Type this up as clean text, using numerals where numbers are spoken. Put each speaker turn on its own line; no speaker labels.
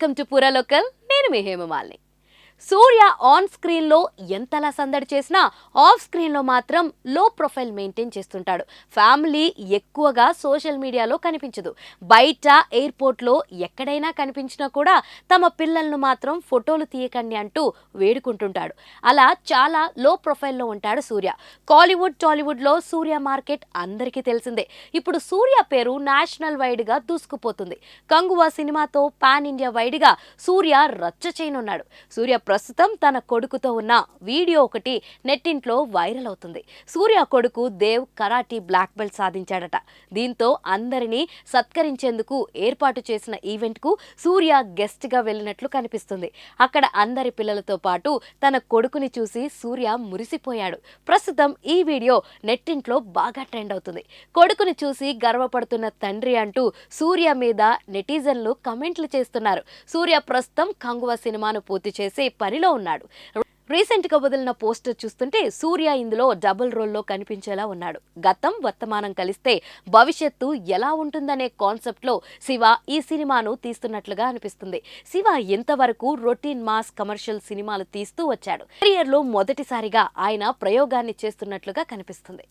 Welcome to పూరా local. నేను మీ హేమమాలిని. సూర్య on screen లో ఎంతలా సందడి చేసినా ఆఫ్ స్క్రీన్ లో మాత్రం లో ప్రొఫైల్ మెయింటైన్ చేస్తుంటాడు. ఫ్యామిలీ ఎక్కువగా సోషల్ మీడియాలో కనిపించదు. బయట ఎయిర్పోర్ట్ లో ఎక్కడైనా కనిపించినా కూడా తమ పిల్లలను మాత్రం ఫోటోలు తీయకండి అంటూ వేడుకుంటుంటాడు. అలా చాలా లో ప్రొఫైల్లో ఉంటాడు సూర్య. కాలీవుడ్ టాలీవుడ్ లో సూర్య మార్కెట్ అందరికీ తెలిసిందే. ఇప్పుడు సూర్య పేరు నేషనల్ వైడ్ గా దూసుకుపోతుంది. కంగువా సినిమాతో పాన్ ఇండియా వైడ్ గా సూర్య రచ్చ చేయనున్నాడు. సూర్య ప్రస్తుతం తన కొడుకుతో ఉన్న వీడియో ఒకటి నెట్టింట్లో వైరల్ అవుతుంది. సూర్య కొడుకు దేవ్ కరాటీ బ్లాక్ బెల్ట్ సాధించాడట. దీంతో అందరినీ సత్కరించేందుకు ఏర్పాటు చేసిన ఈవెంట్ కు సూర్య గెస్ట్ గా వెళ్ళినట్లు కనిపిస్తుంది. అక్కడ అందరి పిల్లలతో పాటు తన కొడుకుని చూసి సూర్య మురిసిపోయాడు. ప్రస్తుతం ఈ వీడియో నెట్టింట్లో బాగా ట్రెండ్ అవుతుంది. కొడుకుని చూసి గర్వపడుతున్న తండ్రి అంటూ సూర్య మీద నెటిజన్లు కమెంట్లు చేస్తున్నారు. సూర్య ప్రస్తుతం కంగువా సినిమాను పూర్తి చేసి పనిలో ఉన్నాడు. రీసెంట్ గా వదిలిన పోస్టర్ చూస్తుంటే సూర్య ఇందులో డబుల్ రోల్లో కనిపించేలా ఉన్నాడు. గతం వర్తమానం కలిస్తే భవిష్యత్తు ఎలా ఉంటుందనే కాన్సెప్ట్ లో శివ ఈ సినిమాను తీస్తున్నట్లుగా అనిపిస్తుంది. శివ ఇంతవరకు రొటీన్ మాస్ కమర్షియల్ సినిమాలు తీస్తూ వచ్చాడు. కెరియర్ లో మొదటిసారిగా ఆయన ప్రయోగాన్ని చేస్తున్నట్లుగా కనిపిస్తుంది.